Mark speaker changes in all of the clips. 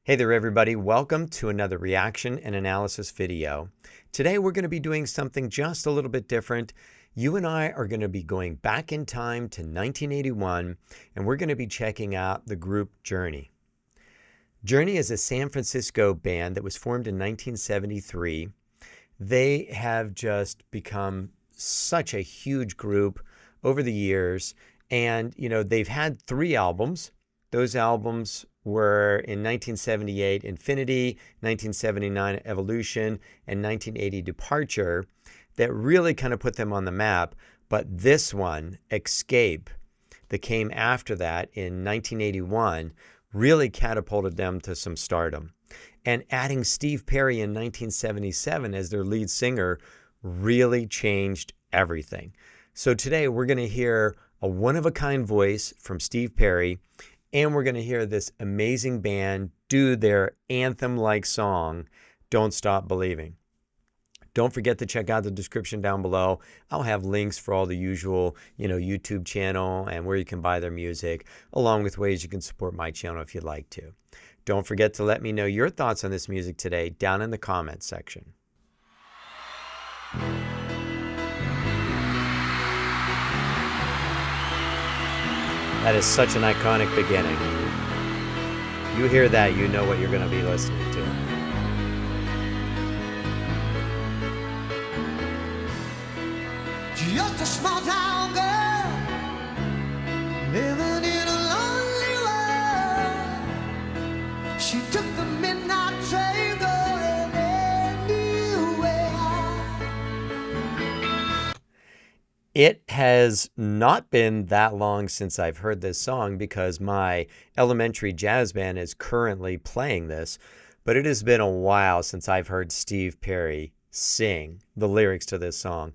Speaker 1: Hey there everybody, welcome to another reaction and analysis video. Today we're going to be doing something just a little bit different. You and I are going to be going back in time to 1981 and we're going to be checking out the group Journey. Journey is a San Francisco band that was formed in 1973. They have just become such a huge group over the years, and they've had 3 albums. Those albums were in 1978 Infinity, 1979 Evolution, and 1980 Departure that really kind of put them on the map. But this one, Escape, that came after that in 1981, really catapulted them to some stardom. And adding Steve Perry in 1977 as their lead singer really changed everything. So today we're going to hear a one-of-a-kind voice from Steve Perry, and we're going to hear this amazing band do their anthem-like song, Don't Stop Believing. Don't forget to check out the description down below. I'll have links for all the usual, YouTube channel and where you can buy their music, along with ways you can support my channel if you'd like to. Don't forget to let me know your thoughts on this music today down in the comments section. That is such an iconic beginning. You hear that, you know what you're going to be listening to.
Speaker 2: Just a small town girl living in a lonely world. She took the midnight train going anywhere.
Speaker 1: It has not been that long since I've heard this song because my elementary jazz band is currently playing this, but it has been a while since I've heard Steve Perry sing the lyrics to this song.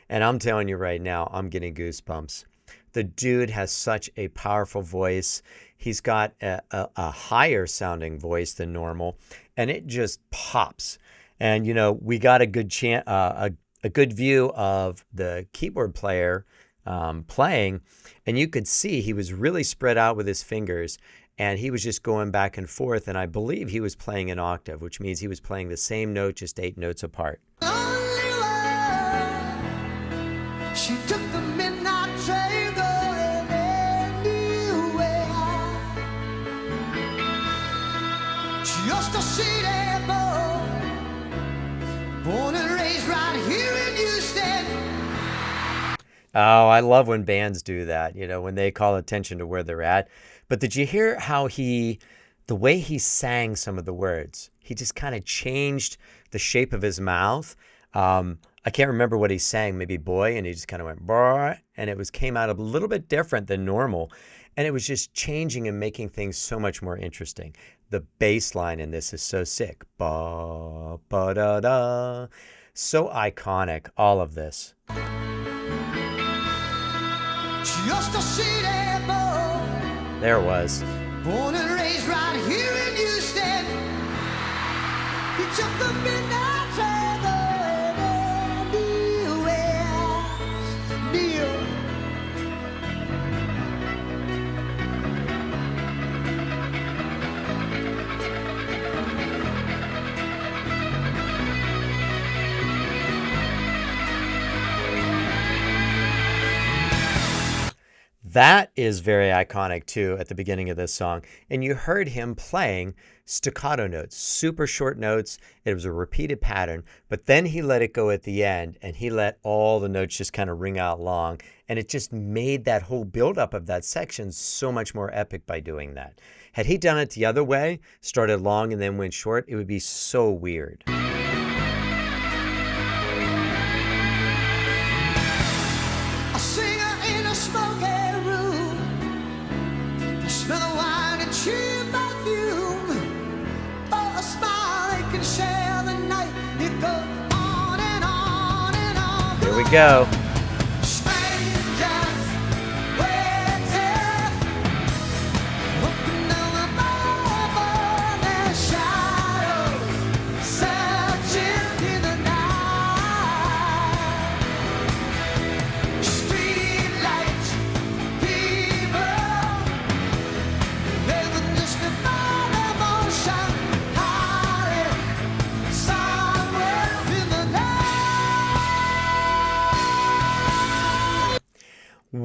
Speaker 1: And I'm telling you right now, I'm getting goosebumps. The dude has such a powerful voice. He's got a higher sounding voice than normal, and it just pops. And, we got a good a good view of the keyboard player playing, and you could see he was really spread out with his fingers, and he was just going back and forth, and I believe he was playing an octave, which means he was playing the same note, just 8 notes apart.
Speaker 2: She took the midnight train going anywhere. Just a city boy, born and raised right here in Houston.
Speaker 1: Oh, I love when bands do that, when they call attention to where they're at. But did you hear how the way he sang some of the words? He just kind of changed the shape of his mouth. I can't remember what he sang, maybe boy, and he just kind of went, boy, and it came out a little bit different than normal. And it was just changing and making things so much more interesting. The bass line in this is so sick. Ba, ba, da, da. So iconic, all of this.
Speaker 2: Just a city boy,
Speaker 1: there it was.
Speaker 2: born and raised right here in Houston. He took the midnight train going anywhere. Neil.
Speaker 1: That is very iconic too at the beginning of this song. And you heard him playing staccato notes, super short notes. It was a repeated pattern, but then he let it go at the end and he let all the notes just kind of ring out long. And it just made that whole buildup of that section so much more epic by doing that. Had he done it the other way, started long and then went short, it would be so weird.
Speaker 2: A singer in a smoky room, smell of wine and cheap perfume. Oh, a smile they can share the night. It goes on and on and on.
Speaker 1: Here we go.
Speaker 2: Strangers waiting, looking down the bar, their shadows searching in the night. Streetlights, people living just about emotion.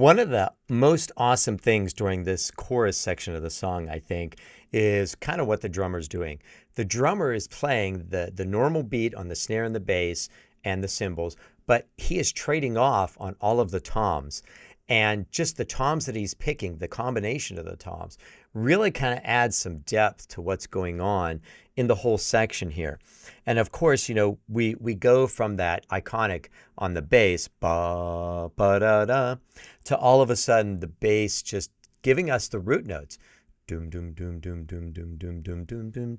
Speaker 1: One of the most awesome things during this chorus section of the song, I think, is kind of what the drummer's doing. The drummer is playing the normal beat on the snare and the bass and the cymbals, but he is trading off on all of the toms. And just the toms that he's picking, the combination of the toms, really kind of adds some depth to what's going on in the whole section here. And of course, we go from that iconic on the bass, ba ba da da, to all of a sudden the bass just giving us the root notes. Doom doom doom doom doom doom doom doom doom doom.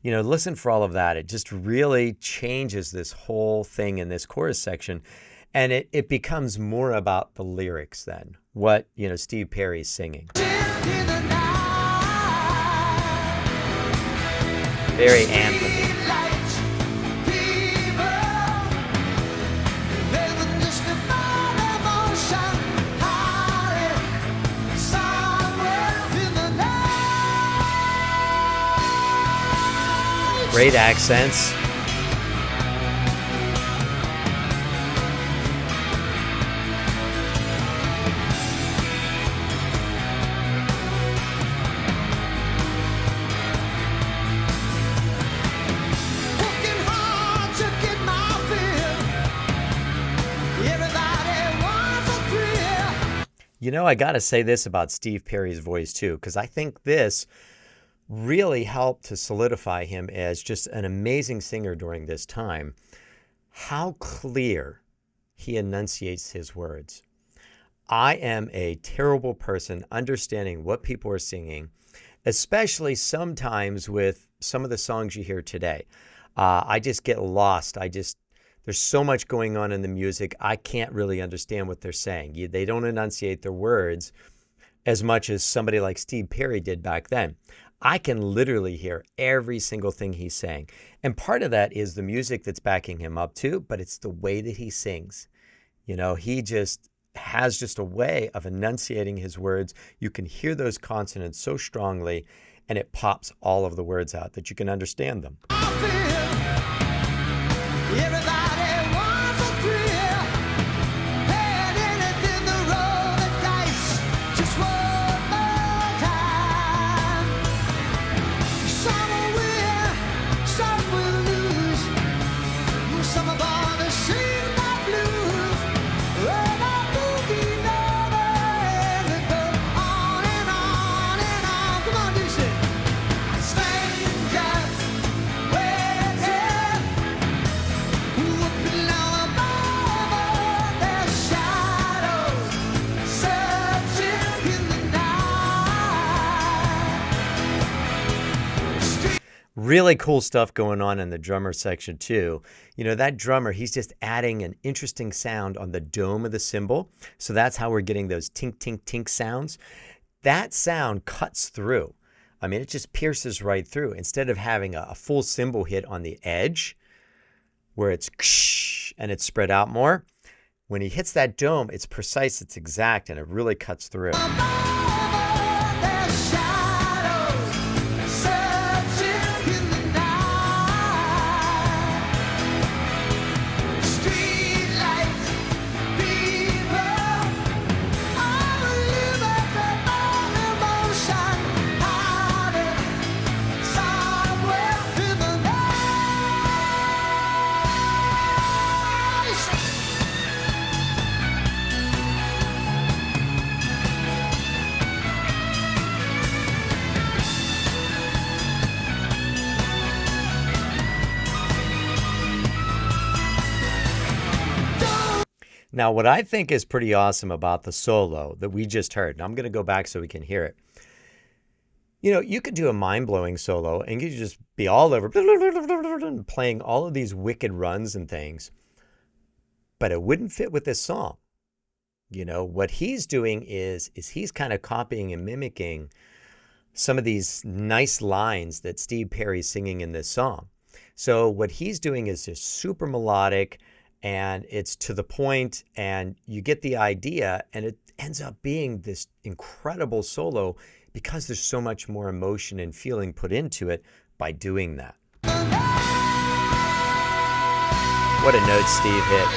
Speaker 1: Listen for all of that. It just really changes this whole thing in this chorus section. And it becomes more about the lyrics then, what, Steve Perry's singing. Very anthem-y. Great accents. I got to say this about Steve Perry's voice too, because I think this really helped to solidify him as just an amazing singer during this time. How clear he enunciates his words. I am a terrible person understanding what people are singing, especially sometimes with some of the songs you hear today. I just get lost. There's so much going on in the music, I can't really understand what they're saying. They don't enunciate their words as much as somebody like Steve Perry did back then. I can literally hear every single thing he's saying. And part of that is the music that's backing him up too, but it's the way that he sings. He just has just a way of enunciating his words. You can hear those consonants so strongly, and it pops all of the words out that you can understand them. Really cool stuff going on in the drummer section too. That drummer, he's just adding an interesting sound on the dome of the cymbal. So that's how we're getting those tink, tink, tink sounds. That sound cuts through. It just pierces right through. Instead of having a full cymbal hit on the edge where it's ksh and it's spread out more, when he hits that dome, it's precise, it's exact, and it really cuts through. Now, what I think is pretty awesome about the solo that we just heard, and I'm going to go back so we can hear it. You could do a mind-blowing solo and you could just be all over playing all of these wicked runs and things, but it wouldn't fit with this song. What he's doing is he's kind of copying and mimicking some of these nice lines that Steve Perry's singing in this song. So what he's doing is just super melodic, and it's to the point, and you get the idea, and it ends up being this incredible solo because there's so much more emotion and feeling put into it by doing that. What a note Steve hit.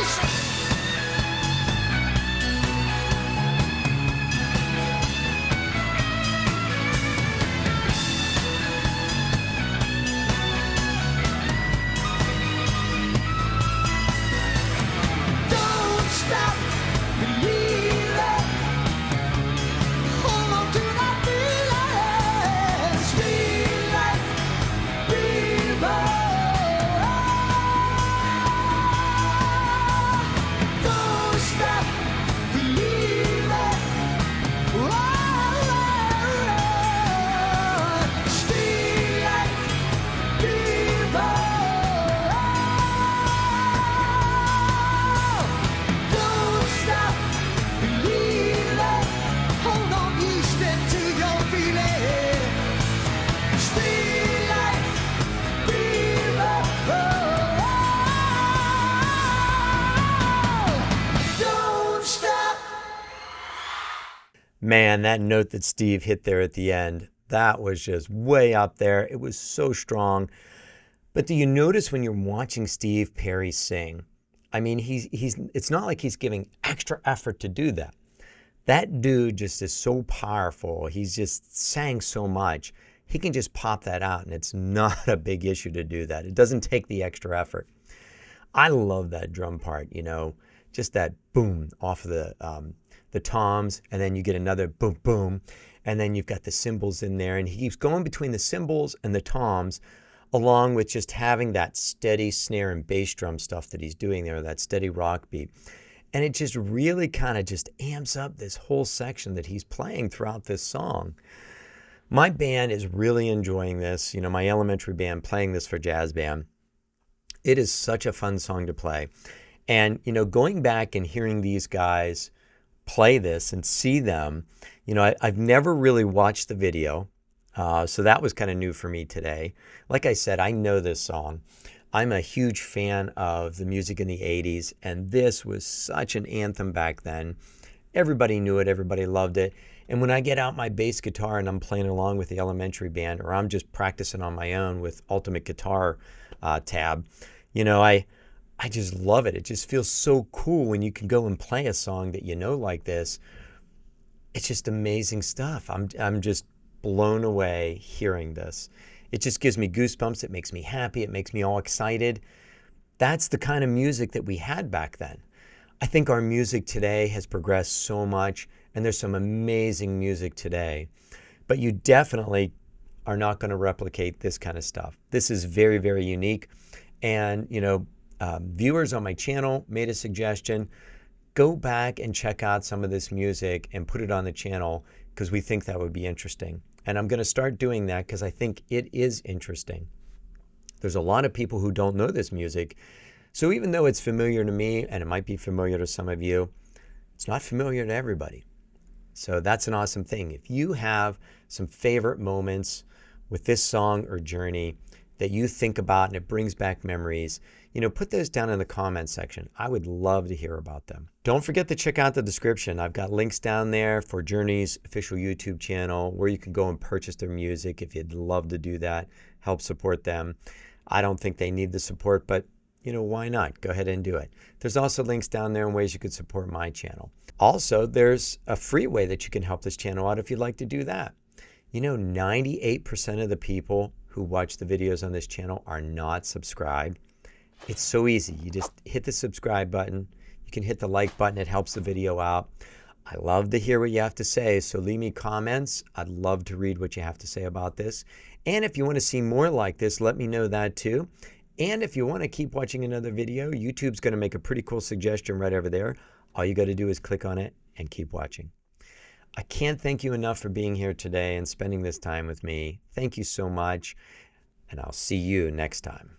Speaker 1: Man, that note that Steve hit there at the end, that was just way up there. It was so strong. But do you notice when you're watching Steve Perry sing? I mean, it's not like he's giving extra effort to do that. That dude just is so powerful. He's just sang so much. He can just pop that out, and it's not a big issue to do that. It doesn't take the extra effort. I love that drum part, just that boom off of the toms, and then you get another boom, boom, and then you've got the cymbals in there, and he keeps going between the cymbals and the toms, along with just having that steady snare and bass drum stuff that he's doing there, that steady rock beat. And it just really kind of just amps up this whole section that he's playing throughout this song. My band is really enjoying this, my elementary band playing this for jazz band. It is such a fun song to play. And, going back and hearing these guys play this and see them, I've never really watched the video. So that was kind of new for me today. Like I said, I know this song. I'm a huge fan of the music in the 80s, and this was such an anthem back then. Everybody knew it. Everybody loved it. And when I get out my bass guitar and I'm playing along with the elementary band, or I'm just practicing on my own with Ultimate Guitar tab, I just love it. It just feels so cool when you can go and play a song that like this. It's just amazing stuff. I'm just blown away hearing this. It just gives me goosebumps. It makes me happy. It makes me all excited. That's the kind of music that we had back then. I think our music today has progressed so much, and there's some amazing music today. But you definitely are not going to replicate this kind of stuff. This is very, very unique. And, viewers on my channel made a suggestion. Go back and check out some of this music and put it on the channel because we think that would be interesting. And I'm going to start doing that because I think it is interesting. There's a lot of people who don't know this music. So even though it's familiar to me, and it might be familiar to some of you, it's not familiar to everybody. So that's an awesome thing. If you have some favorite moments with this song or journey that you think about and it brings back memories, put those down in the comments section. I would love to hear about them. Don't forget to check out the description. I've got links down there for Journey's official YouTube channel where you can go and purchase their music if you'd love to do that, help support them. I don't think they need the support, but why not? Go ahead and do it. There's also links down there in ways you could support my channel. Also, there's a free way that you can help this channel out if you'd like to do that. 98% of the people who watch the videos on this channel are not subscribed. It's so easy. You just hit the subscribe button. You can hit the like button. It helps the video out. I love to hear what you have to say, so leave me comments. I'd love to read what you have to say about this. And if you want to see more like this, let me know that too. And if you want to keep watching another video, YouTube's going to make a pretty cool suggestion right over there. All you got to do is click on it and keep watching. I can't thank you enough for being here today and spending this time with me. Thank you so much, and I'll see you next time.